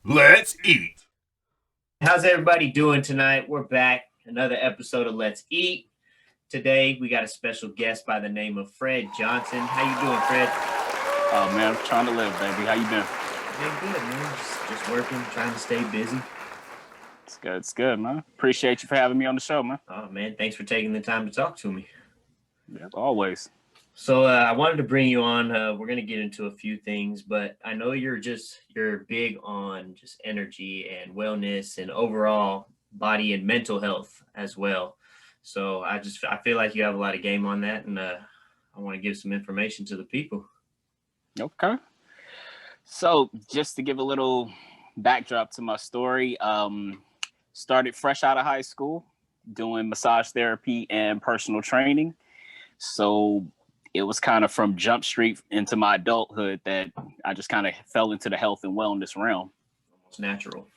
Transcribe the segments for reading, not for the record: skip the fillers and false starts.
Let's eat. How's everybody doing tonight? We're back. Another episode of Let's Eat. Today we got a special guest by the name of Fred Johnson. How you doing, Fred? Oh man, I'm trying to live, baby. How you been? Doing good, man. Just working, trying to stay busy. It's good, man. Appreciate you for having me on the show, man. Oh man, thanks for taking the time to talk to me. Yeah, always. So I wanted to bring you on. We're gonna get into a few things, but I know you're big on just energy and wellness and overall body and mental health as well. So I feel like you have a lot of game on that, and I want to give some information to the people. Okay. So just to give a little backdrop to my story, started fresh out of high school doing massage therapy and personal training. So it was kind of from Jump Street into my adulthood that I just kind of fell into the health and wellness realm. Almost natural.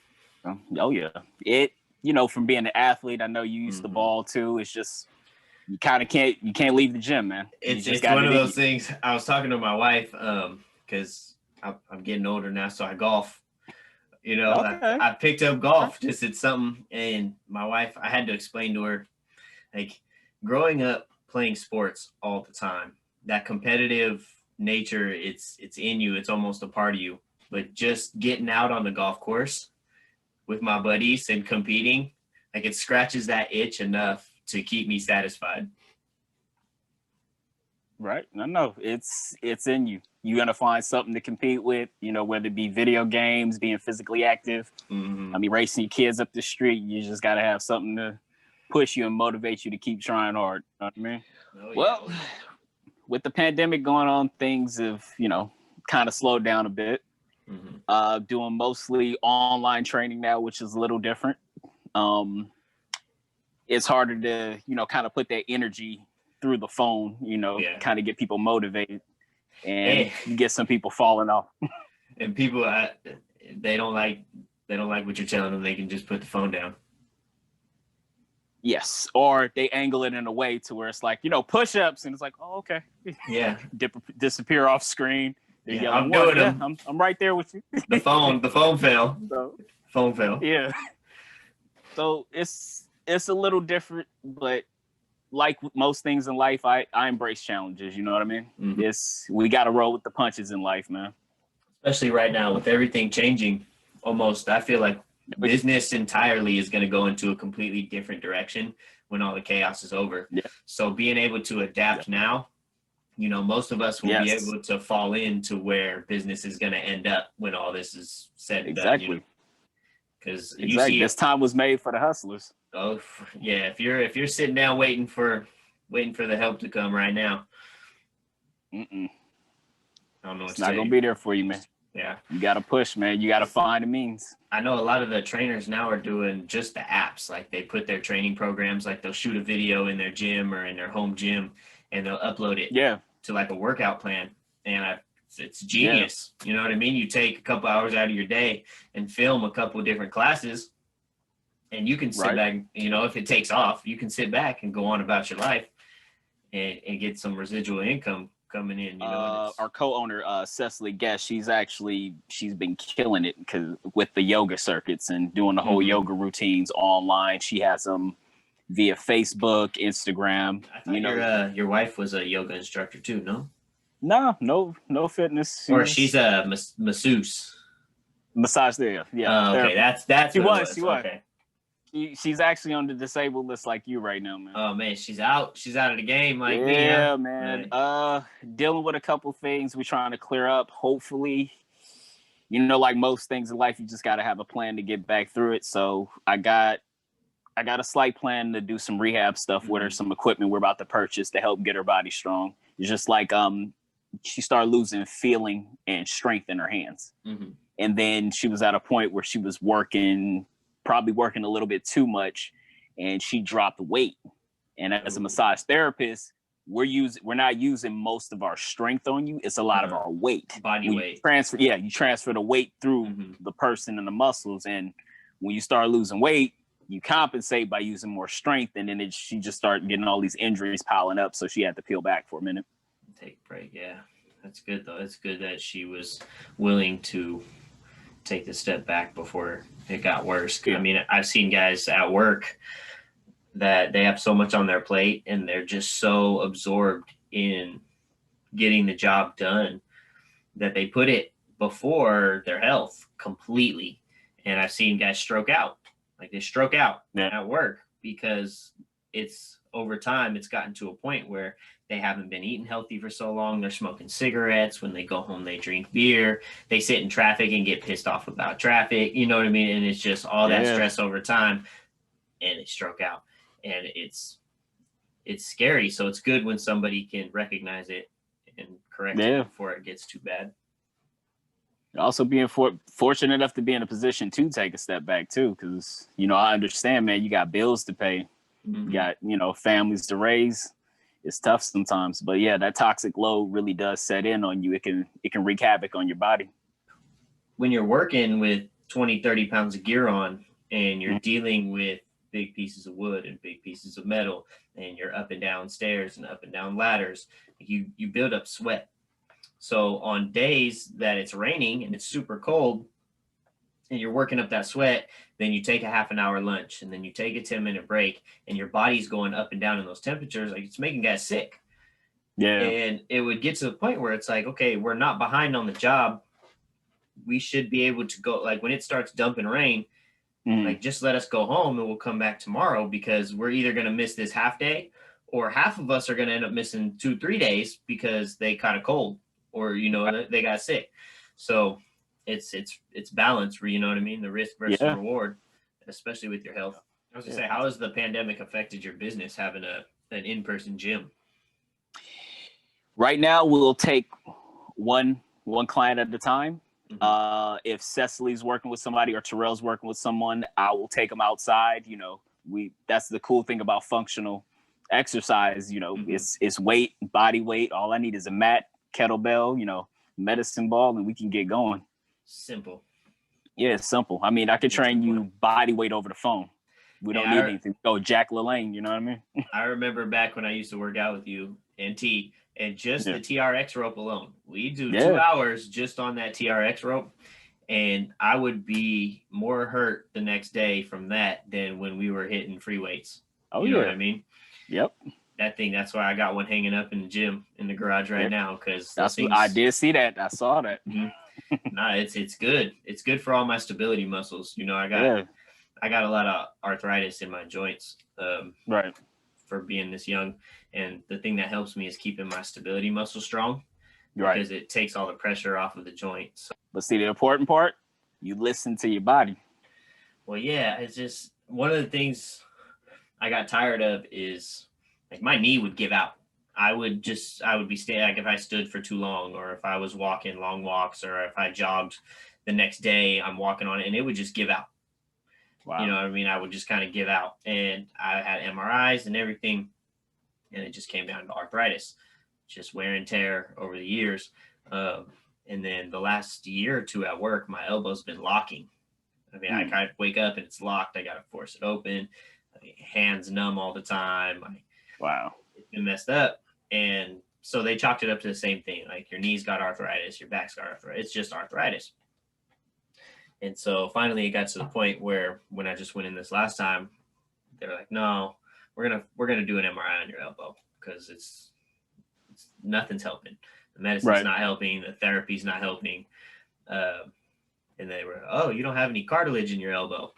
Oh yeah. From being an athlete, I know you used the ball too. It's just you can't leave the gym, man. It's one of those things. I was talking to my wife because I'm getting older now, so I golf. Okay. I picked up golf. Just it's something, and my wife, I had to explain to her, like growing up playing sports all the time, that competitive nature, it's in you. It's almost a part of you. But just getting out on the golf course with my buddies and competing, like it scratches that itch enough to keep me satisfied. Right. No, it's in you. You're gonna find something to compete with, whether it be video games, being physically active. Mm-hmm. I mean, racing your kids up the street, you just gotta have something to push you and motivate you to keep trying hard. You know what I mean? Oh, yeah. Well, with the pandemic going on, things have, kind of slowed down a bit. Mm-hmm. Doing mostly online training now, which is a little different. It's harder to, kind of put that energy through the phone, kind of get people motivated, and you get some people falling off. And people, they don't like what you're telling them. They can just put the phone down. Yes, or they angle it in a way to where it's like, push-ups, and it's like, oh, okay. Yeah. Disappear off screen. They're yelling, I'm doing them. I'm right there with you. The phone fell. So, phone fell. Yeah. So it's a little different, but like most things in life, I embrace challenges. You know what I mean? Mm-hmm. We got to roll with the punches in life, man. Especially right now with everything changing, almost I feel like business entirely is going to go into a completely different direction when all the chaos is over. Yeah. So being able to adapt now, most of us will be able to fall into where business is going to end up when all this is said and done. Exactly. Because you see, this time was made for the hustlers. Oh yeah, if you're sitting down waiting for the help to come right now, I don't know. It's not gonna be there for you, man. Yeah, you gotta push, man. You gotta find the means. I know a lot of the trainers now are doing just the apps. Like they put their training programs, like they'll shoot a video in their gym or in their home gym, and they'll upload it. To like a workout plan, and it's genius. Yeah. You know what I mean? You take a couple hours out of your day and film a couple of different classes, and you can sit back, if it takes off, you can sit back and go on about your life and get some residual income coming in. Our co-owner, Cecily Guest, she's been killing it with the yoga circuits and doing the whole yoga routines online. She has them via Facebook, Instagram. I thought your wife was a yoga instructor too, no? No fitness. Or she's a masseuse. Massage there, yeah. Okay, that's she was. Okay. She's actually on the disabled list like you right now, man. Oh man, she's out of the game like me. Yeah, man. Right. Dealing with a couple things we're trying to clear up. Hopefully, like most things in life, you just got to have a plan to get back through it. So I got a slight plan to do some rehab stuff with her, some equipment we're about to purchase to help get her body strong. It's just like she started losing feeling and strength in her hands. Mm-hmm. And then she was at a point where she was probably working a little bit too much, and she dropped weight. And as a massage therapist, we're not using most of our strength on you. It's a lot of our weight. Body weight. You transfer the weight through the person and the muscles. And when you start losing weight, you compensate by using more strength. And then she just started getting all these injuries piling up. So she had to peel back for a minute. Take a break. Yeah. That's good though. It's good that she was willing to take the step back before it got worse. I mean, I've seen guys at work that they have so much on their plate and they're just so absorbed in getting the job done that they put it before their health completely. And I've seen guys stroke out, like they stroke out at work because it's over time, it's gotten to a point where they haven't been eating healthy for so long. They're smoking cigarettes. When they go home, they drink beer. They sit in traffic and get pissed off about traffic. You know what I mean? And it's just all that stress over time, and they stroke out. And it's scary. So it's good when somebody can recognize it and correct it before it gets too bad. Also being fortunate enough to be in a position to take a step back too, because, you know, I understand, man, you got bills to pay, you got, you know, families to raise. It's tough sometimes, but yeah, that toxic load really does set in on you. It can wreak havoc on your body. When you're working with 20, 30 pounds of gear on and you're dealing with big pieces of wood and big pieces of metal, and you're up and down stairs and up and down ladders, you build up sweat. So on days that it's raining and it's super cold and you're working up that sweat, then you take a half an hour lunch and then you take a 10-minute break, and your body's going up and down in those temperatures. Like, it's making guys sick. Yeah. And it would get to the point where it's like, okay, we're not behind on the job. We should be able to go, like when it starts dumping rain, like just let us go home and we'll come back tomorrow, because we're either going to miss this half day, or half of us are going to end up missing 2-3 days because they caught a cold, or, you know, they got sick. So it's balance, you know what I mean? The risk versus reward, especially with your health. I was gonna say, how has the pandemic affected your business, having an in-person gym? Right now, we'll take one client at a time. If Cecily's working with somebody or Terrell's working with someone, I will take them outside. You know, that's the cool thing about functional exercise. You know, it's weight, body weight. All I need is a mat, kettlebell, you know, medicine ball, and we can get going. Simple. Yeah, it's simple. I mean, I could train you body weight over the phone. We don't need anything. Go Jack LaLanne, you know what I mean? I remember back when I used to work out with you and just the TRX rope alone. We do 2 hours just on that TRX rope, and I would be more hurt the next day from that than when we were hitting free weights. You know what I mean? Yep. That thing, that's why I got one hanging up in the gym in the garage right now, because I did see that. I saw that. Nah, it's good. It's good for all my stability muscles. You know, I got a lot of arthritis in my joints. For being this young, and the thing that helps me is keeping my stability muscle strong, because it takes all the pressure off of the joint. So, but see, the important part, you listen to your body. Well, yeah, it's just one of the things I got tired of is, like, my knee would give out. I would be standing, like if I stood for too long, or if I was walking long walks, or if I jogged the next day, I'm walking on it and it would just give out. Wow. You know what I mean? I would just kind of give out, and I had MRIs and everything, and it just came down to arthritis, just wear and tear over the years. And then the last year or two at work, my elbow's been locking. I mean, I kind of wake up and it's locked. I got to force it open. Hands numb all the time. Wow. It's been messed up. And so they chalked it up to the same thing. Like, your knee's got arthritis, your back's got arthritis. It's just arthritis. And so finally it got to the point where when I just went in this last time, they were like, no, we're gonna do an MRI on your elbow, because it's nothing's helping. The medicine's not helping, the therapy's not helping. And they were, oh, you don't have any cartilage in your elbow.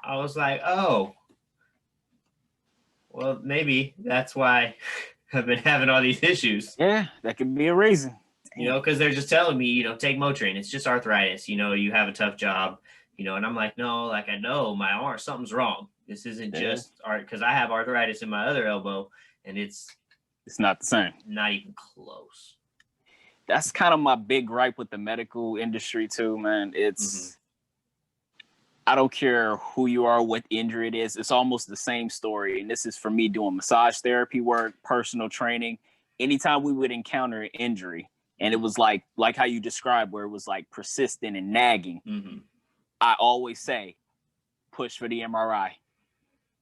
I was like, oh, well, maybe that's why I've been having all these issues. Yeah, that could be a reason. You know, because they're just telling me, you know, take Motrin. It's just arthritis. You know, you have a tough job. You know, and I'm like, no, like, I know my arm, something's wrong. This isn't just art, because I have arthritis in my other elbow, and it's not the same. Not even close. That's kind of my big gripe with the medical industry too, man. It's I don't care who you are, what injury it is. It's almost the same story. And this is for me doing massage therapy work, personal training. Anytime we would encounter an injury, and it was like how you described, where it was like persistent and nagging, I always say, push for the MRI.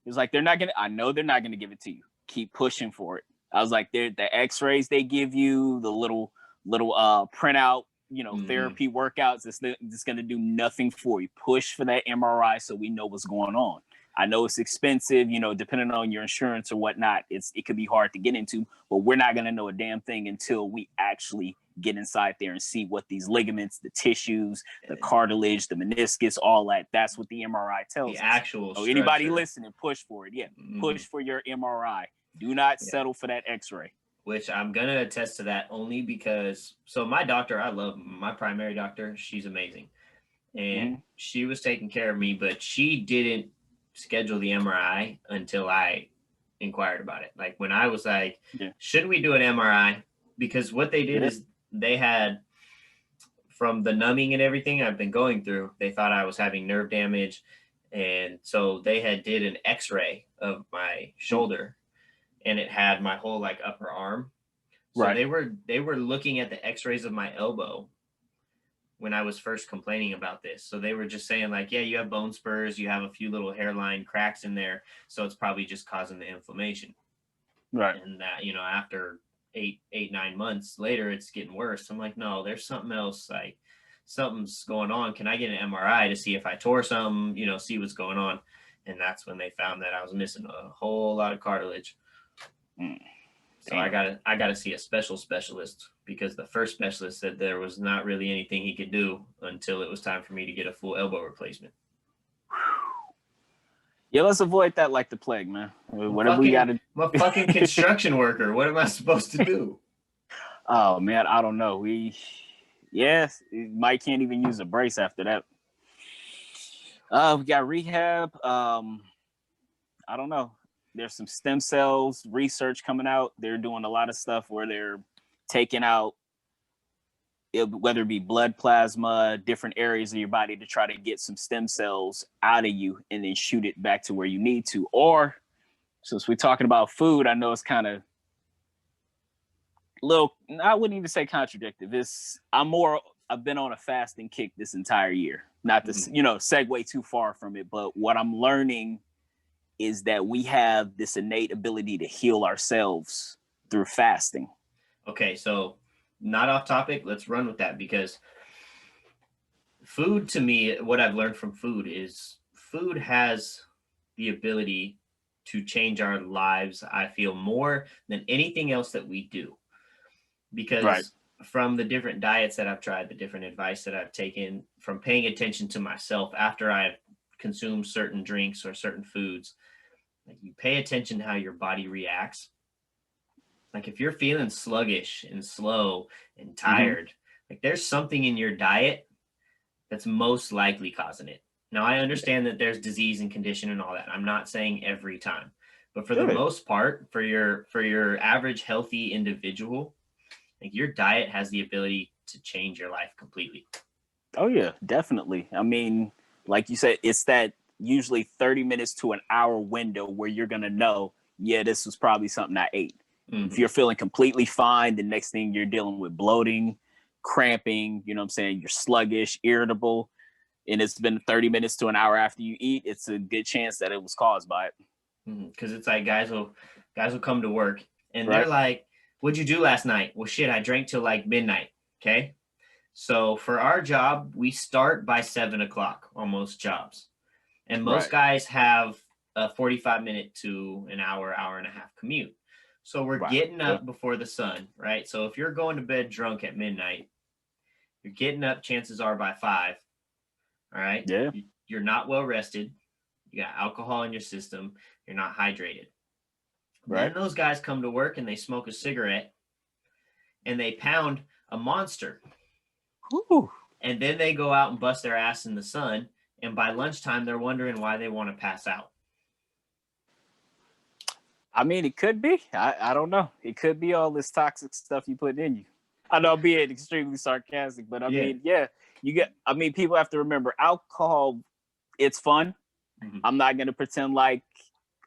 It's like, I know they're not gonna give it to you. Keep pushing for it. I was like, the X-rays they give you, the little printout therapy workouts. It's going to do nothing for you. Push for that MRI so we know what's going on. I know it's expensive, depending on your insurance or whatnot. It could be hard to get into, but we're not going to know a damn thing until we actually get inside there and see what these ligaments, the tissues, the cartilage, the meniscus, all that. That's what the MRI tells us. The actual structure. Anybody listening, push for it. Yeah, push for your MRI. Do not settle for that X-ray. Which I'm going to attest to that only because, so my doctor, I love my primary doctor. She's amazing. And she was taking care of me, but she didn't schedule the MRI until I inquired about it. Like when I was like, should we do an MRI? Because what they did is they had, from the numbing and everything I've been going through, they thought I was having nerve damage. And so they had did an X-ray of my shoulder and it had my whole like upper arm. So they were looking at the X-rays of my elbow when I was first complaining about this. So they were just saying like, yeah, you have bone spurs, you have a few little hairline cracks in there. So it's probably just causing the inflammation. Right. And that, after 8-9 months later, it's getting worse. I'm like, no, there's something else. Like something's going on. Can I get an MRI to see if I tore something, see what's going on? And that's when they found that I was missing a whole lot of cartilage. So I gotta see a specialist because the first specialist said there was not really anything he could do until it was time for me to get a full elbow replacement. Yeah, let's avoid that like the plague, man. Whatever we gotta. I'm a fucking construction worker. What am I supposed to do? Oh man, I don't know. Mike can't even use a brace after that. We got rehab. I don't know. There's some stem cells research coming out. They're doing a lot of stuff where they're taking out, whether it be blood plasma, different areas of your body to try to get some stem cells out of you and then shoot it back to where you need to. Or, since we're talking about food, I know it's kind of I wouldn't even say contradictive. I've been on a fasting kick this entire year. Not to, segue too far from it, but what I'm learning is that we have this innate ability to heal ourselves through fasting. Okay, so not off topic. Let's run with that because food, to me, what I've learned from food is food has the ability to change our lives, I feel, more than anything else that we do. Because from the different diets that I've tried, the different advice that I've taken, from paying attention to myself after I've consumed certain drinks or certain foods, like you pay attention to how your body reacts. Like if you're feeling sluggish and slow and tired, like there's something in your diet that's most likely causing it. Now I understand that there's disease and condition and all that. I'm not saying every time, but for the most part, for your average healthy individual, like your diet has the ability to change your life completely. Oh yeah, definitely. I mean, like you said, it's that usually 30 minutes to an hour window where you're going to know, yeah, this was probably something I ate. If you're feeling completely fine, the next thing you're dealing with bloating, cramping, you know what I'm saying? You're sluggish, irritable, and it's been 30 minutes to an hour after you eat. It's a good chance that it was caused by it. Because it's like guys will come to work and they're like, what'd you do last night? Well, shit, I drank till like midnight. Okay. So for our job, we start by 7:00 on most jobs. And most guys have a 45-minute to an hour and a half commute. So we're getting up before the sun, right? So if you're going to bed drunk at midnight, you're getting up, chances are by 5. All right. Yeah. You're not well rested. You got alcohol in your system. You're not hydrated. Then those guys come to work and they smoke a cigarette and they pound a Monster. Ooh. And then they go out and bust their ass in the sun. And by lunchtime, they're wondering why they want to pass out. I mean, it could be. I don't know. It could be all this toxic stuff you put in you. I know I'm being extremely sarcastic, but I mean, people have to remember alcohol, it's fun. I'm not going to pretend like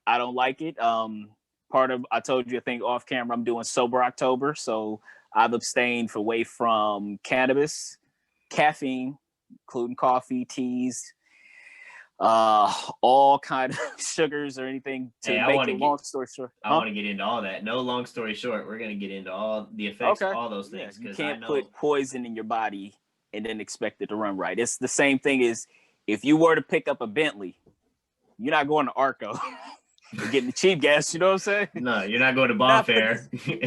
I don't like it. I told you, I think off camera, I'm doing Sober October. So I've abstained away from cannabis, caffeine, including coffee, teas, All kind of sugars or anything to make it long story short. I want to get into all that. No long story short, we're going to get into all the effects of all those things. You can't put poison in your body and then expect it to run right. It's the same thing as if you were to pick up a Bentley, you're not going to Arco. You're getting the cheap gas, you know what I'm saying? No, you're not going to Bon Fair. You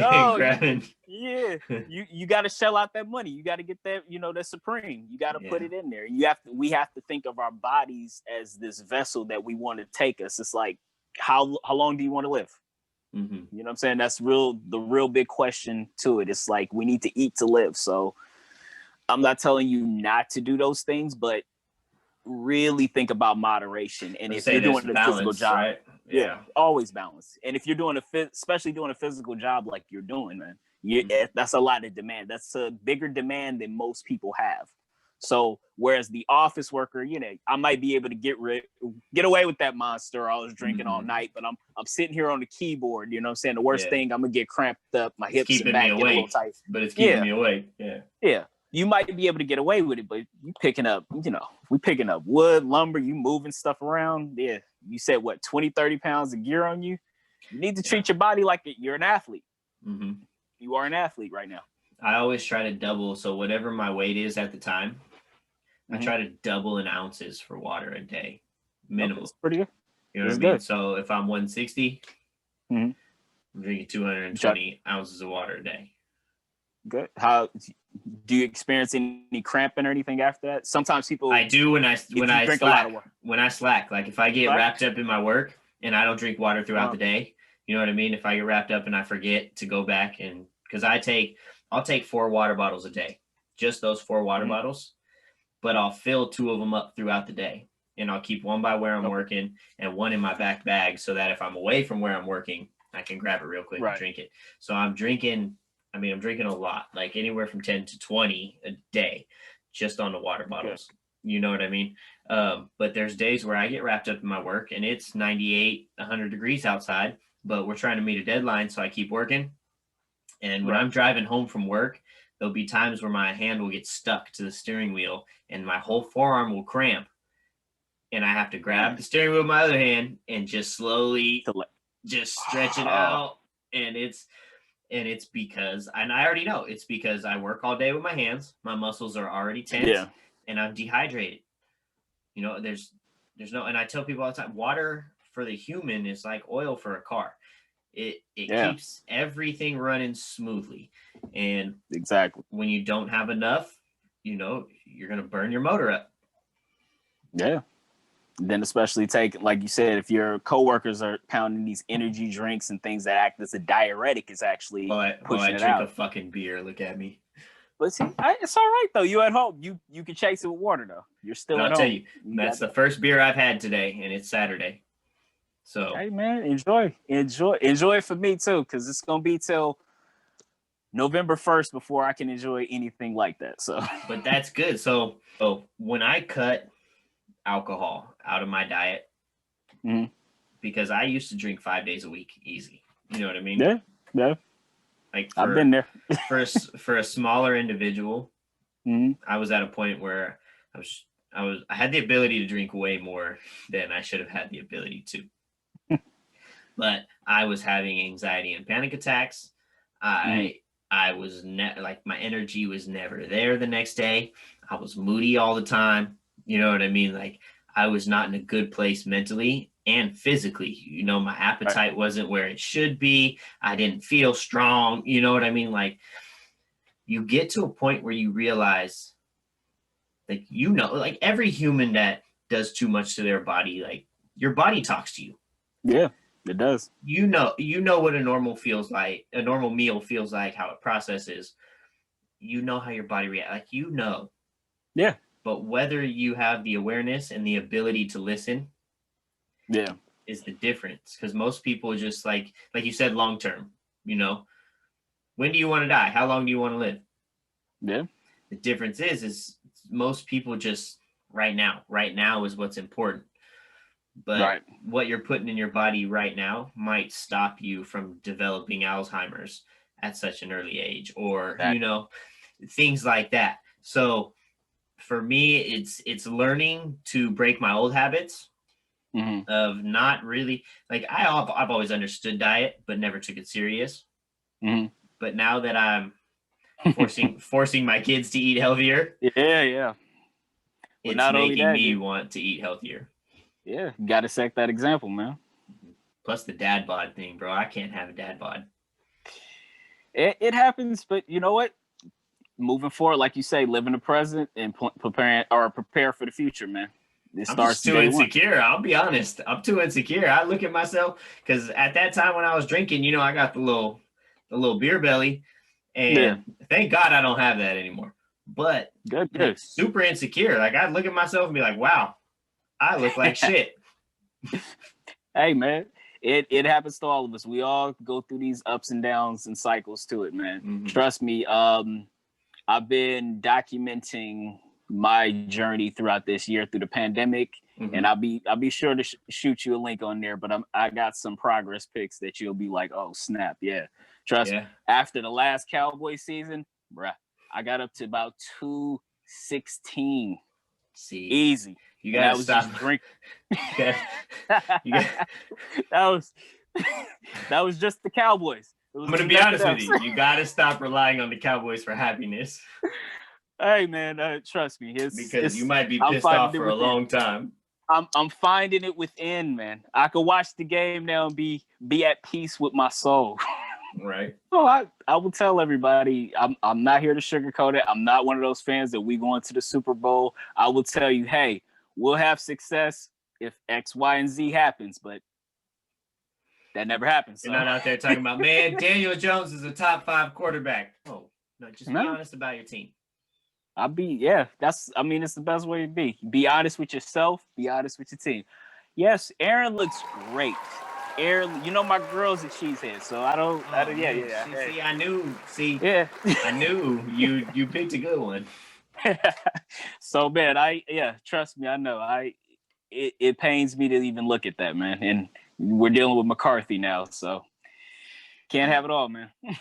got to shell out that money. You got to get that, that Supreme. You got to put it in there. We have to think of our bodies as this vessel that we want to take us. It's like, how long do you want to live? Mm-hmm. You know what I'm saying? That's the real big question to it. It's like, we need to eat to live. So I'm not telling you not to do those things, but really think about moderation. And if you're doing a physical job, right? always balance. And if you're doing especially doing a physical job like you're doing, man, that's a lot of demand. That's a bigger demand than most people have. So whereas the office worker, I might be able to get away with that monster. I was drinking all night, but I'm sitting here on the keyboard. You know what I'm saying? The worst thing, I'm gonna get cramped up, my hips and back get a little tight. But it's keeping me awake. Yeah. You might be able to get away with it, but you picking up, we picking up wood, lumber, you moving stuff around. Yeah. You said what, 20, 30 pounds of gear on you? You need to treat your body like you're an athlete. Mm-hmm. You are an athlete right now. I always try to double. So whatever my weight is at the time, I try to double in ounces for water a day. Minimum. That's pretty good. You know what I mean? Good. So if I'm 160, I'm drinking 220 ounces of water a day. Good. How do you experience any cramping or anything after that? Sometimes people. I do when I slack. When I slack, like if I get wrapped up in my work and I don't drink water throughout the day, you know what I mean? If I get wrapped up and I forget to go back and because I'll take 4 water bottles a day, just those 4 water bottles, but I'll fill 2 of them up throughout the day, and I'll keep one by where I'm working and one in my back bag so that if I'm away from where I'm working, I can grab it real quick and drink it. So I'm drinking a lot, like anywhere from 10 to 20 a day, just on the water bottles. You know what I mean? But there's days where I get wrapped up in my work and it's 98, 100 degrees outside, but we're trying to meet a deadline. So I keep working. And when I'm driving home from work, there'll be times where my hand will get stuck to the steering wheel and my whole forearm will cramp. And I have to grab the steering wheel with my other hand and just slowly just stretch it out. And it's because, and I already know it's because I work all day with my hands. My muscles are already tense and I'm dehydrated. There's no, and I tell people all the time, water for the human is like oil for a car. It keeps everything running smoothly. And when you don't have enough, you're going to burn your motor up. Yeah. Then especially like you said, if your coworkers are pounding these energy drinks and things that act as a diuretic, is actually pushing it out. I drink a fucking beer. Look at me. But see, it's all right though. You at home, you can chase it with water though. You're still at home. I'll tell you, that's the first beer I've had today, and it's Saturday. So hey man, enjoy it for me too, because it's gonna be till November 1st before I can enjoy anything like that. So, but that's good. So when I cut alcohol out of my diet, because I used to drink 5 days a week, easy. You know what I mean? Yeah. Like I've been there. for a smaller individual, I was at a point where I had the ability to drink way more than I should have had the ability to. But I was having anxiety and panic attacks. I was like my energy was never there the next day. I was moody all the time. You know what I mean? Like I was not in a good place mentally and physically. My appetite wasn't where it should be. I didn't feel strong. You know what I mean? Like you get to a point where you realize, like, like every human that does too much to their body, like your body talks to you. Yeah, it does. You know what a normal meal feels like, how it processes. You know how your body reacts. Like, Yeah. But whether you have the awareness and the ability to listen is the difference. Because most people just like you said, long term, when do you want to die? How long do you want to live? Yeah. The difference is most people just right now is what's important. But what you're putting in your body right now might stop you from developing Alzheimer's at such an early age or, things like that. So for me, it's learning to break my old habits of not really like I've always understood diet, but never took it serious. But now that I'm forcing my kids to eat healthier, well, it's not making me want to eat healthier. Yeah, you got to set that example, man. Plus the dad bod thing, bro. I can't have a dad bod. It happens, but you know what? Moving forward, like you say, live in the present and prepare for the future, man. I'm just too insecure. I'll be honest. I'm too insecure. I look at myself because at that time when I was drinking, I got the little beer belly, and thank God I don't have that anymore. But good. Super insecure. Like I'd look at myself and be like, "Wow, I look like shit." Hey, man, it happens to all of us. We all go through these ups and downs and cycles to it, man. Trust me. I've been documenting my journey throughout this year through the pandemic, and I'll be sure to shoot you a link on there. But I got some progress pics that you'll be like, oh snap, yeah. Trust me. After the last Cowboy season, bruh, I got up to about 216. See, easy. You gotta stop drinking. that was just the Cowboys. I'm gonna be honest with you. You gotta stop relying on the Cowboys for happiness. Hey man, trust me, because you might be pissed off for a long time. I'm finding it within, man. I could watch the game now and be at peace with my soul. Right. So I will tell everybody, I'm not here to sugarcoat it. I'm not one of those fans that we go into the Super Bowl. I will tell you, hey, we'll have success if X, Y, and Z happens, but that never happens. You're not out there talking about, man, Daniel Jones is a top 5 quarterback. Oh, no, just be honest about your team. It's the best way to be. Be honest with yourself. Be honest with your team. Yes, Aaron looks great. Aaron, my girl's a cheesehead, so I don't. See, I knew. See, yeah, I knew you picked a good one. So, man, trust me, I know. It pains me to even look at that, man. And we're dealing with McCarthy now, so can't have it all, man. Yeah.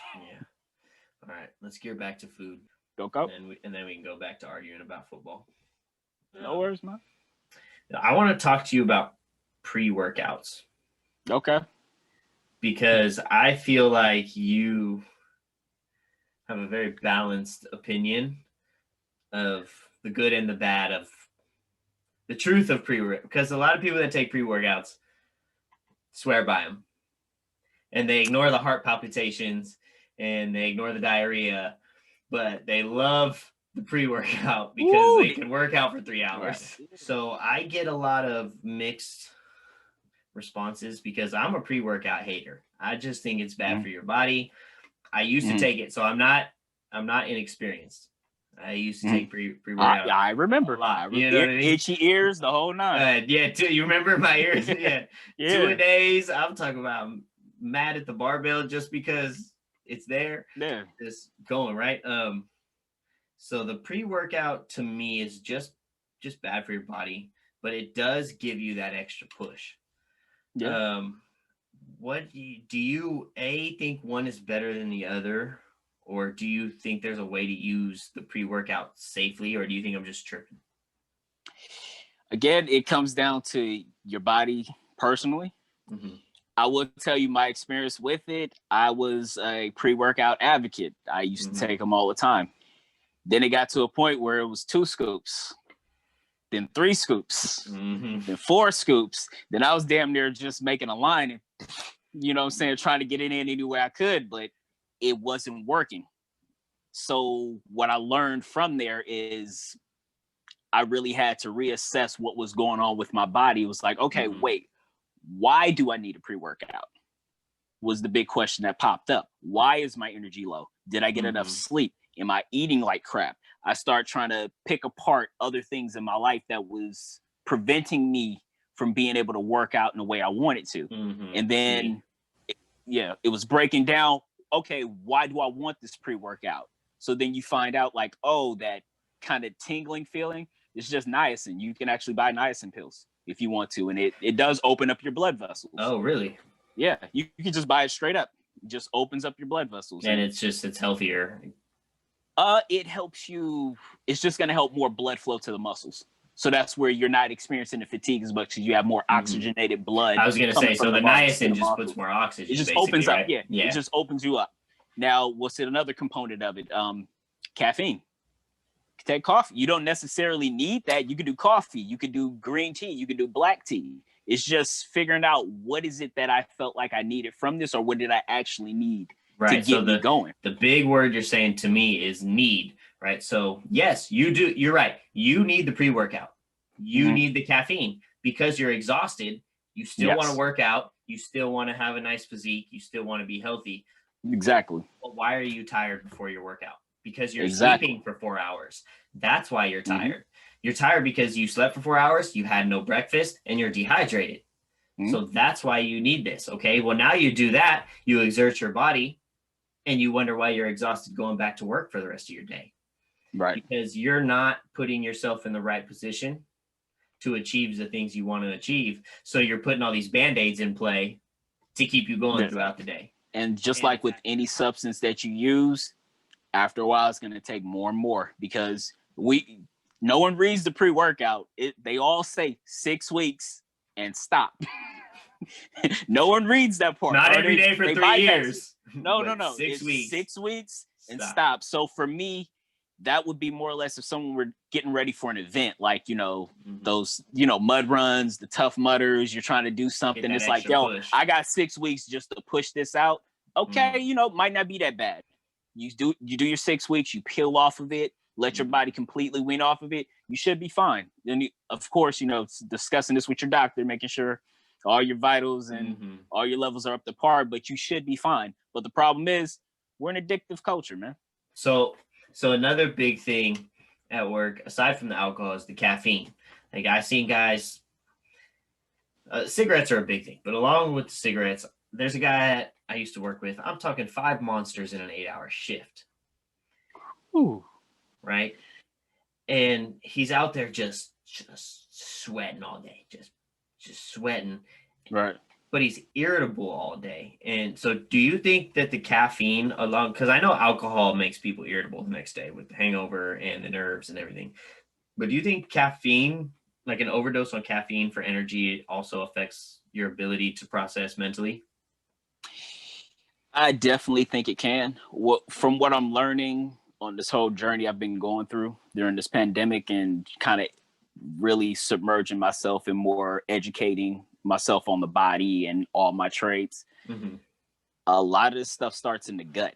All right, let's gear back to food. Go. And then we can go back to arguing about football. No worries, man. I want to talk to you about pre-workouts. Okay. Because I feel like you have a very balanced opinion of the good and the bad of the truth of pre-workout. Because a lot of people that take pre-workouts swear by them. And they ignore the heart palpitations and they ignore the diarrhea. But they love the pre-workout because they can work out for 3 hours. Right. So I get a lot of mixed responses because I'm a pre-workout hater. I just think it's bad for your body. I used to take it, so I'm not inexperienced. I used to take pre-workout. I remember. You know what I mean? Itchy ears, the whole nine. You remember my ears? Yeah. 2-a-days. I'm talking about mad at the barbell just because it's there. Yeah. Just going, right? So the pre-workout to me is just bad for your body, but it does give you that extra push. Yeah. What do you think one is better than the other, or do you think there's a way to use the pre-workout safely, or do you think I'm just tripping? Again, it comes down to your body personally. I will tell you my experience with it. I was a pre-workout advocate. I used to take them all the time. Then it got to a point where it was 2 scoops. Then 3 scoops, then 4 scoops. Then I was damn near just making a line and, trying to get it in any way I could, but it wasn't working. So what I learned from there is I really had to reassess what was going on with my body. It was like, okay, wait, why do I need a pre-workout? Was the big question that popped up. Why is my energy low? Did I get enough sleep? Am I eating like crap? I start trying to pick apart other things in my life that was preventing me from being able to work out in the way I wanted to. And then, it was breaking down. Okay, why do I want this pre-workout? So then you find out like, oh, that kind of tingling feeling is just niacin. You can actually buy niacin pills if you want to. And it does open up your blood vessels. Oh, really? Yeah, you can just buy it straight up. It just opens up your blood vessels. And it's healthier. It helps you. It's just going to help more blood flow to the muscles. So that's where you're not experiencing the fatigue as much because you have more oxygenated blood. I was going to say, so the niacin just puts more oxygen. It just opens up. Right? Yeah. It just opens you up. Now, what's it? Another component of it? Caffeine. Take coffee. You don't necessarily need that. You could do coffee. You could do green tea. You could do black tea. It's just figuring out what is it that I felt like I needed from this, or what did I actually need to get me going. The big word you're saying to me is need. Right. So yes, you do. You're right. You need the pre-workout. You need the caffeine because you're exhausted. You still want to work out. You still want to have a nice physique. You still want to be healthy. Exactly. But why are you tired before your workout? Because you're sleeping for 4 hours. That's why you're tired. You're tired because you slept for 4 hours, you had no breakfast, and you're dehydrated. So that's why you need this. Okay. Well, now you do that, you exert your body, and you wonder why you're exhausted going back to work for the rest of your day. Right. Because you're not putting yourself in the right position to achieve the things you want to achieve. So you're putting all these Band-Aids in play to keep you going throughout the day. And just like with any substance that you use, after a while, it's going to take more and more because no one reads the pre-workout. They all say 6 weeks and stop. No one reads that part. Not every day for 3 years. No. 6 weeks. 6 weeks and stop. So for me, that would be more or less if someone were getting ready for an event, like, those, mud runs, the Tough Mudders, you're trying to do something. It's like, I got 6 weeks just to push this out. Okay, might not be that bad. You do your 6 weeks, you peel off of it, let your body completely wean off of it. You should be fine. Then, of course, discussing this with your doctor, making sure all your vitals and all your levels are up to par, but you should be fine. But the problem is we're an addictive culture, man. So another big thing at work, aside from the alcohol, is the caffeine. Like I've seen guys, cigarettes are a big thing, but along with the cigarettes, there's a guy I used to work with. I'm talking 5 monsters in an 8-hour shift. Ooh. Right. And he's out there just sweating all day, just sweating. Right. But he's irritable all day. And so do you think that the caffeine because I know alcohol makes people irritable the next day with the hangover and the nerves and everything. But do you think caffeine, like an overdose on caffeine for energy, also affects your ability to process mentally? I definitely think it can. From what I'm learning on this whole journey I've been going through during this pandemic and kind of really submerging myself in more educating myself on the body and all my traits. A lot of this stuff starts in the gut.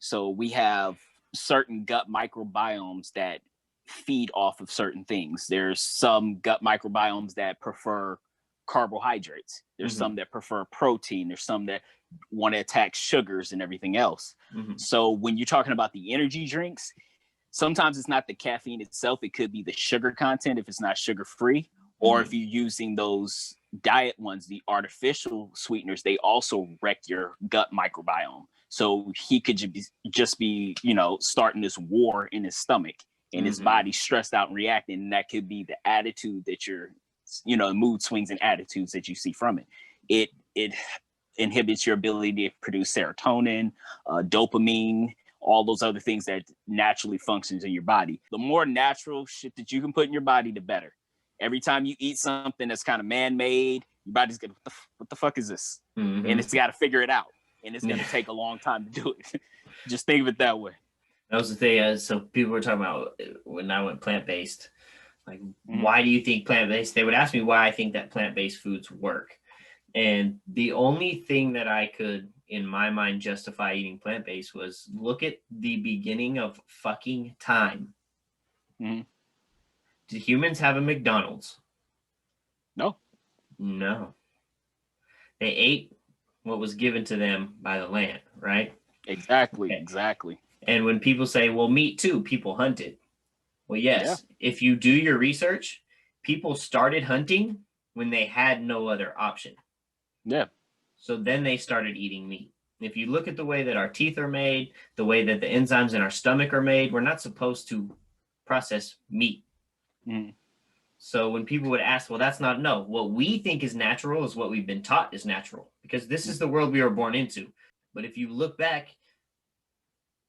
So we have certain gut microbiomes that feed off of certain things. There's some gut microbiomes that prefer carbohydrates. There's some that prefer protein. There's some that want to attack sugars and everything else. So when you're talking about the energy drinks, sometimes it's not the caffeine itself. It could be the sugar content if it's not sugar free, or if you're using those diet ones, the artificial sweeteners, they also wreck your gut microbiome. So he could just be, starting this war in his stomach and his body stressed out and reacting. And that could be the attitude that you're, mood swings and attitudes that you see from it. It inhibits your ability to produce serotonin, dopamine, all those other things that naturally functions in your body. The more natural shit that you can put in your body, the better. Every time you eat something that's kind of man-made, your body's gonna, what the fuck is this? And it's got to figure it out. And it's going to take a long time to do it. Just think of it that way. That was the thing. So people were talking about when I went plant-based, like, why do you think plant-based? They would ask me why I think that plant-based foods work. And the only thing that I could, in my mind, justify eating plant-based was look at the beginning of fucking time. Did humans have a McDonald's? No. They ate what was given to them by the land, right? Exactly. And when people say, well, meat too, people hunted. Well, yes, if you do your research, people started hunting when they had no other option. Yeah. So then they started eating meat. If you look at the way that our teeth are made, the way that the enzymes in our stomach are made, we're not supposed to process meat. So when people would ask, well, that's not, no, what we think is natural is what we've been taught is natural, because this is the world we were born into. But if you look back,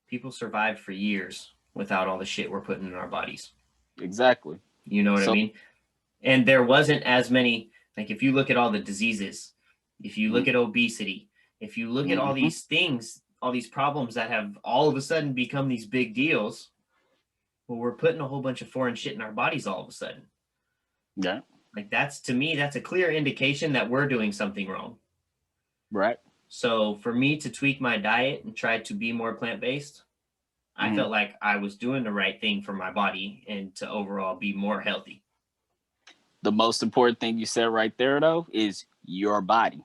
people survived for years without all the shit we're putting in our bodies. Exactly. You know what I mean? And there wasn't as many, like if you look at all the diseases, if you look at obesity, if you look at all these things, all these problems that have all of a sudden become these big deals, well, we're putting a whole bunch of foreign shit in our bodies all of a sudden. Yeah. Like that's, to me, that's a clear indication that we're doing something wrong. Right. So for me to tweak my diet and try to be more plant-based, I felt like I was doing the right thing for my body and to overall be more healthy. The most important thing you said right there, though, is your body.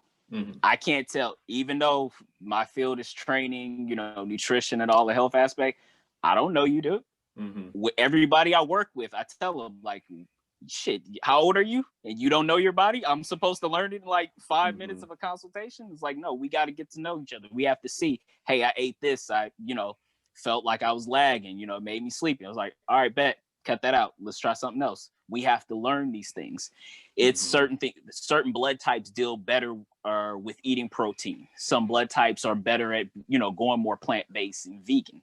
I can't tell, even though my field is training, you know, nutrition and all the health aspect, I don't know you, dude. With everybody I work with, I tell them, like, shit, how old are you? And you don't know your body? I'm supposed to learn it in like 5 minutes of a consultation? It's like, no, we got to get to know each other. We have to see, hey, I ate this. I, you know, felt like I was lagging, you know, it made me sleepy. I was like, all right, bet, cut that out. Let's try something else. We have to learn these things. It's certain blood types deal better with eating protein. Some blood types are better at, you know, going more plant-based and vegan.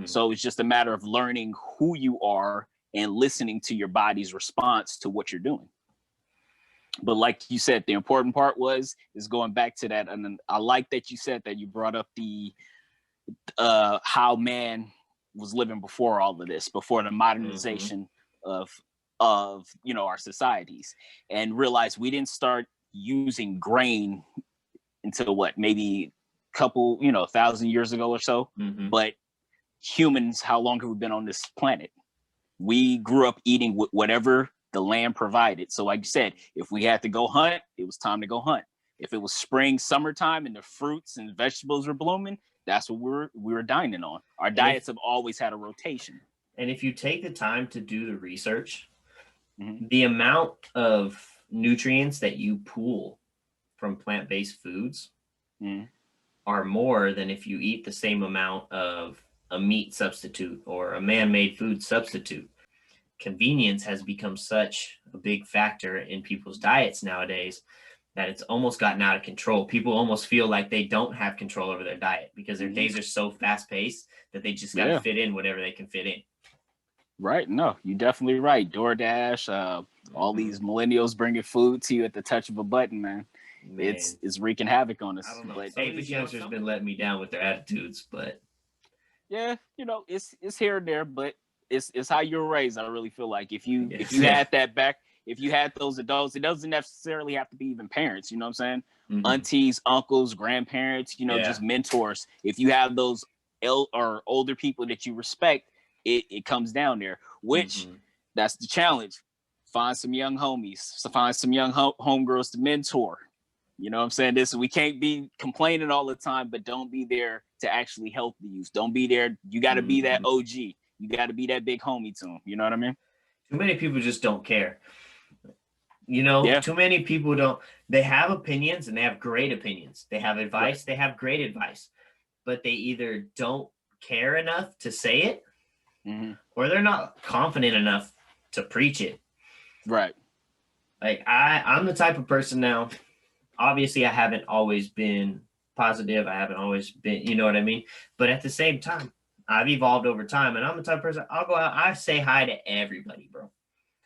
So it's just a matter of learning who you are and listening to your body's response to what you're doing. But like you said, the important part is going back to that. And then I like that you said that you brought up the how man was living before all of this, before the modernization of you know, our societies, and realize we didn't start using grain until what, maybe a couple, you know, 1,000 years ago or so. But humans, how long have we been on this planet? We grew up eating whatever the land provided. So like you said, if we had to go hunt, it was time to go hunt. If it was spring, summertime, and the fruits and vegetables were blooming, that's what we were dining on. Our diets have always had a rotation. And if you take the time to do the research, the amount of nutrients that you pull from plant-based foods are more than if you eat the same amount of a meat substitute or a man-made food substitute. Convenience has become such a big factor in people's diets nowadays that it's almost gotten out of control. People almost feel like they don't have control over their diet because their days are so fast-paced that they just got to fit in whatever they can fit in. Right. No, you're definitely right. DoorDash, all these millennials bringing food to you at the touch of a button, man. It's wreaking havoc on us. I don't know. But hey, this youngster's been letting me down with their attitudes, but yeah, you know, it's here and there, but it's how you were raised. I really feel like if you had that back, if you had those adults, it doesn't necessarily have to be even parents. You know what I'm saying? Aunties, uncles, grandparents. You know, just mentors. If you have those or older people that you respect, it comes down there. Which that's the challenge. Find some young homies. Find some young homegirls to mentor. You know what I'm saying? We can't be complaining all the time, but don't be there to actually help the youth. Don't be there. You got to be that OG. You got to be that big homie to them. You know what I mean? Too many people just don't care. You know, too many people don't. They have opinions and they have great opinions. They have advice. They have great advice, but they either don't care enough to say it or they're not confident enough to preach it. Right. Like I'm the type of person now. Obviously, I haven't always been positive. I haven't always been, you know what I mean? But at the same time, I've evolved over time, and I'm the type of person, I'll go out, I say hi to everybody, bro.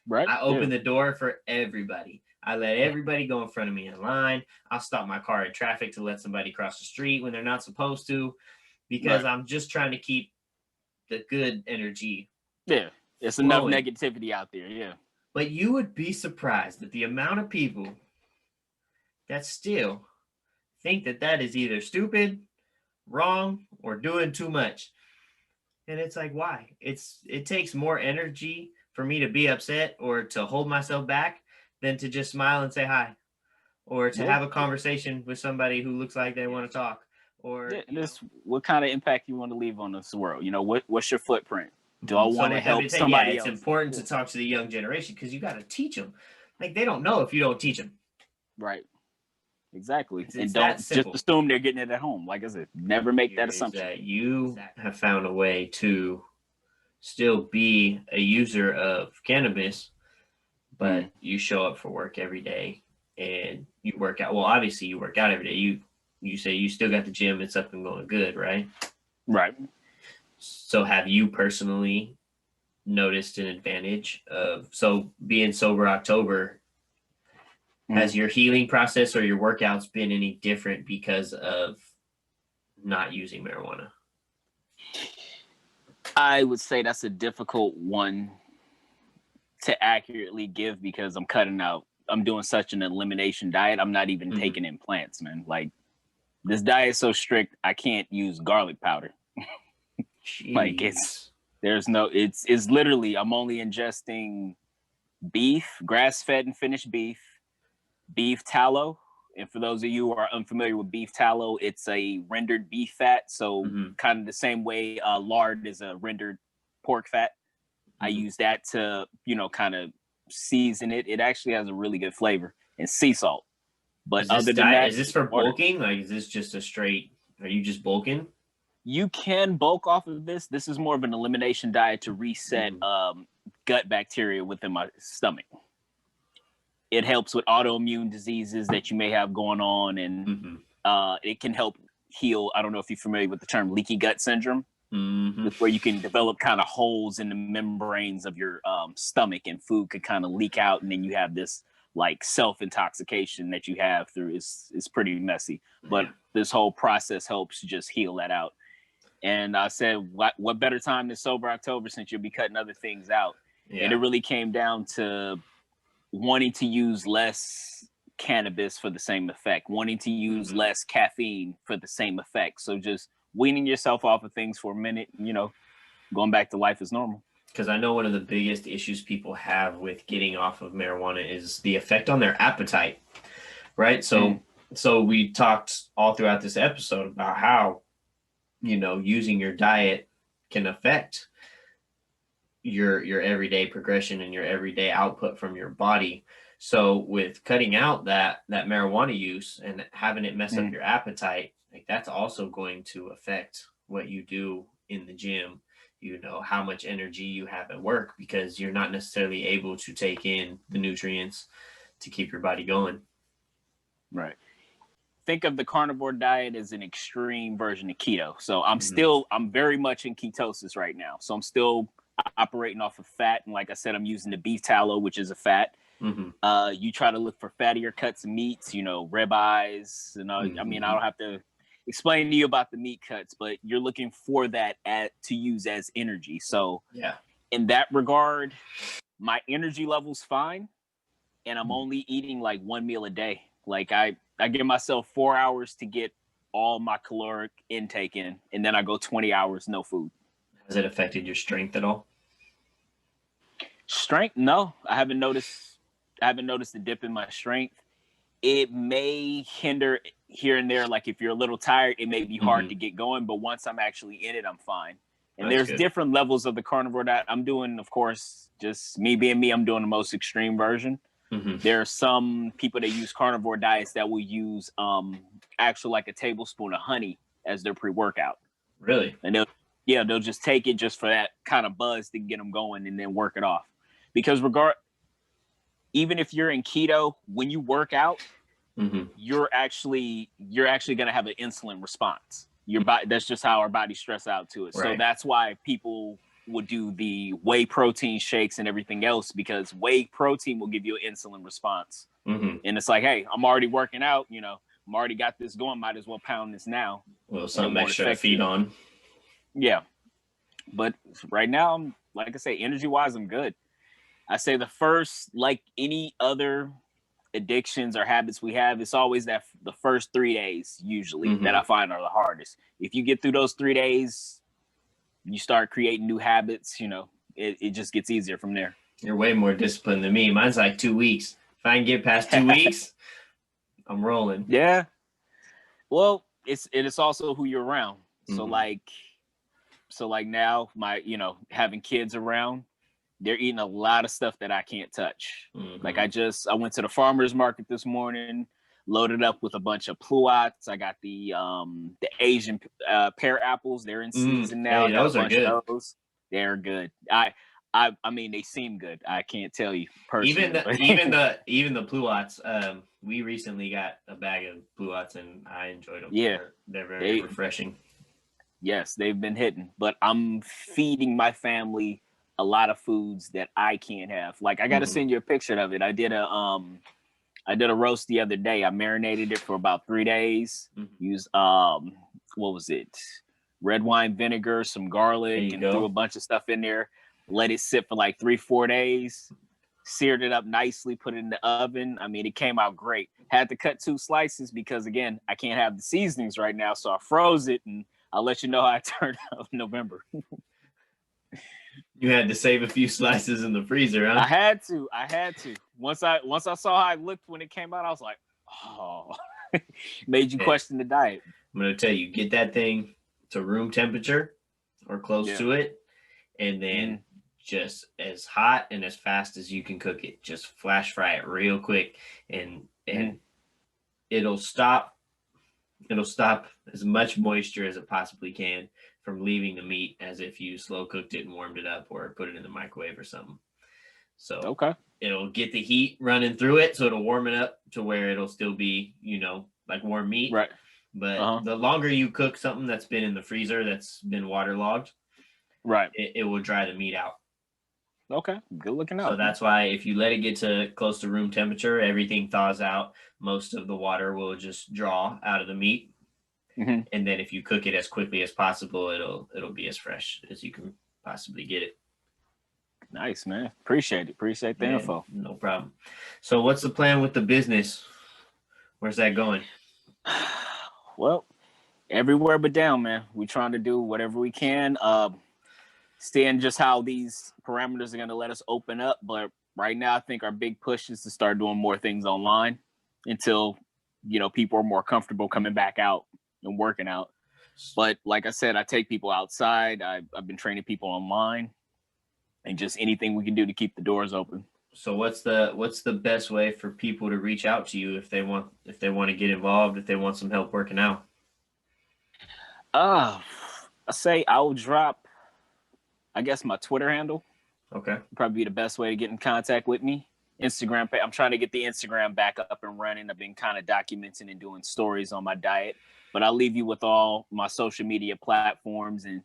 Right. I open the door for everybody. I let everybody go in front of me in line. I'll stop my car in traffic to let somebody cross the street when they're not supposed to, because I'm just trying to keep the good energy. Yeah, it's enough negativity out there, yeah. But you would be surprised at the amount of people that still think that is either stupid, wrong, or doing too much. And it's like, why? It takes more energy for me to be upset or to hold myself back than to just smile and say hi, or to have a conversation with somebody who looks like they want to talk. Or what kind of impact you want to leave on this world? You know, what's your footprint? Do I want to help somebody else? It's important to talk to the young generation because you got to teach them. Like, they don't know if you don't teach them. Right. Exactly. And don't just assume they're getting it at home. Like I said, never make that assumption. That you have found a way to still be a user of cannabis, but you show up for work every day and you work out. Well, obviously you work out every day. You say you still got the gym. It's up and going good, right? Right. So have you personally noticed an advantage of, so being sober October, has your healing process or your workouts been any different because of not using marijuana? I would say that's a difficult one to accurately give because I'm doing such an elimination diet. I'm not even taking in plants, man. Like, this diet is so strict, I can't use garlic powder. Like, it's literally, I'm only ingesting beef, grass-fed and finished beef tallow. And for those of you who are unfamiliar with beef tallow, it's a rendered beef fat. So kind of the same way lard is a rendered pork fat. I use that to, kind of season it. It actually has a really good flavor, and sea salt. But other than that, is this for bulking? Like, is this just a straight, are you just bulking? You can bulk off of this. This is more of an elimination diet to reset gut bacteria within my stomach. It helps with autoimmune diseases that you may have going on, and it can help heal. I don't know if you're familiar with the term leaky gut syndrome, where you can develop kind of holes in the membranes of your stomach, and food could kind of leak out, and then you have this like self-intoxication that you have through. It's pretty messy, but this whole process helps just heal that out. And I said, what better time than sober October, since you'll be cutting other things out? And it really came down to wanting to use less cannabis for the same effect, wanting to use less caffeine for the same effect. So just weaning yourself off of things for a minute, going back to life as normal. Because I know one of the biggest issues people have with getting off of marijuana is the effect on their appetite, right? So we talked all throughout this episode about how, using your diet can affect your everyday progression and your everyday output from your body. So with cutting out that marijuana use and having it mess up your appetite, like, that's also going to affect what you do in the gym, how much energy you have at work, because you're not necessarily able to take in the nutrients to keep your body going. Right. Think of the carnivore diet as an extreme version of keto. So I'm very much in ketosis right now. So I'm still operating off of fat. And like I said, I'm using the beef tallow, which is a fat. You try to look for fattier cuts of meats, ribeyes. I mean, I don't have to explain to you about the meat cuts, but you're looking for that to use as energy. So in that regard, my energy level's fine. And I'm only eating like one meal a day. Like I give myself 4 hours to get all my caloric intake in, and then I go 20 hours, no food. Has it affected your strength at all? Strength? No, I haven't noticed a dip in my strength. It may hinder here and there. Like if you're a little tired, it may be hard to get going, but once I'm actually in it, I'm fine. And there's different levels of the carnivore diet. I'm doing, of course, just me being me, I'm doing the most extreme version. There are some people that use carnivore diets that will use actually like a tablespoon of honey as their pre-workout. Really? And they'll just take it just for that kind of buzz to get them going and then work it off. Because even if you're in keto, when you work out, you're actually going to have an insulin response. Your body, that's just how our body stress out to it. Right. So that's why people would do the whey protein shakes and everything else, because whey protein will give you an insulin response. And it's like, hey, I'm already working out, I'm already got this going, might as well pound this now. Well, something extra to feed on. Yeah. But right now, I'm, like I say, energy wise, I'm good. I say the first, like any other addictions or habits we have, it's always the first 3 days usually that I find are the hardest. If you get through those 3 days, you start creating new habits, it just gets easier from there. You're way more disciplined than me. Mine's like 2 weeks. If I can get past 2 weeks, I'm rolling. Yeah. Well, it's also who you're around. So like now my, having kids around, they're eating a lot of stuff that I can't touch. Like I went to the farmer's market this morning, loaded up with a bunch of pluots. I got the Asian pear apples. They're in season now. Hey, those are good. They're good. I mean, they seem good. I can't tell you personally. Even the pluots. We recently got a bag of pluots and I enjoyed them. Yeah, they're very refreshing. Yes, they've been hitting, but I'm feeding my family a lot of foods that I can't have. Like, I got to send you a picture of it. I did a roast the other day. I marinated it for about 3 days. Used what was it? Red wine vinegar, some garlic, and threw a bunch of stuff in there. Let it sit for like 3-4 days. Seared it up nicely, put it in the oven. I mean, it came out great. Had to cut 2 slices because, again, I can't have the seasonings right now, so I froze it, and I'll let you know how it turned out in November. You had to save a few slices in the freezer, huh? I had to. Once I saw how it looked when it came out, I was like, oh. Made you question the diet. I'm gonna tell you, get that thing to room temperature or close to it, and then just as hot and as fast as you can cook it. Just flash fry it real quick, and it'll stop as much moisture as it possibly can from leaving the meat, as if you slow cooked it and warmed it up or put it in the microwave or something. So it'll get the heat running through it, so it'll warm it up to where it'll still be, like warm meat. Right. But the longer you cook something that's been in the freezer, that's been waterlogged, right, it will dry the meat out. Okay, good looking out. So that's why if you let it get to close to room temperature, everything thaws out. Most of the water will just draw out of the meat. And then if you cook it as quickly as possible, it'll be as fresh as you can possibly get it. Nice, man. Appreciate the info. No problem. So what's the plan with the business? Where's that going? Well, everywhere but down, man. We're trying to do whatever we can. Seeing just how these parameters are going to let us open up. But right now, I think our big push is to start doing more things online until, people are more comfortable coming back out and working out. But like I said, I take people outside. I've been training people online, and just anything we can do to keep the doors open. So what's the best way for people to reach out to you if they want to get involved, if they want some help working out? I say I'll drop, I guess, my Twitter handle. Okay. Probably be the best way to get in contact with me. Instagram. I'm trying to get the Instagram back up and running. I've been kind of documenting and doing stories on my diet, but I'll leave you with all my social media platforms, and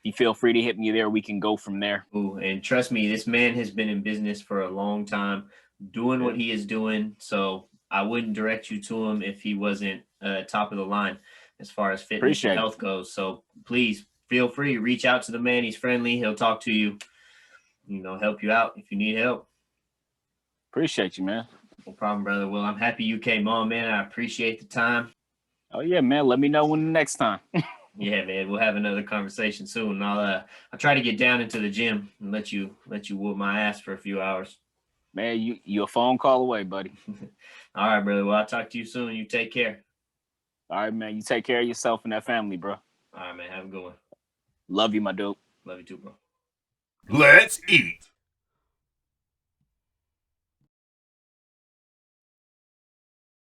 you feel free to hit me there. We can go from there. Ooh, and trust me, this man has been in business for a long time, doing what he is doing. So I wouldn't direct you to him if he wasn't top of the line as far as fitness and health goes. So please feel free, reach out to the man. He's friendly. He'll talk to you, help you out if you need help. Appreciate you, man. No problem, brother. Well, I'm happy you came on, man. I appreciate the time. Oh yeah, man. Let me know when the next time. Yeah, man. We'll have another conversation soon. I'll try to get down into the gym and let you whoop my ass for a few hours. Man, you a phone call away, buddy. All right, brother. Well, I'll talk to you soon. You take care. All right, man. You take care of yourself and that family, bro. All right, man. Have a good one. Love you, my dude. Love you too, bro. Let's eat.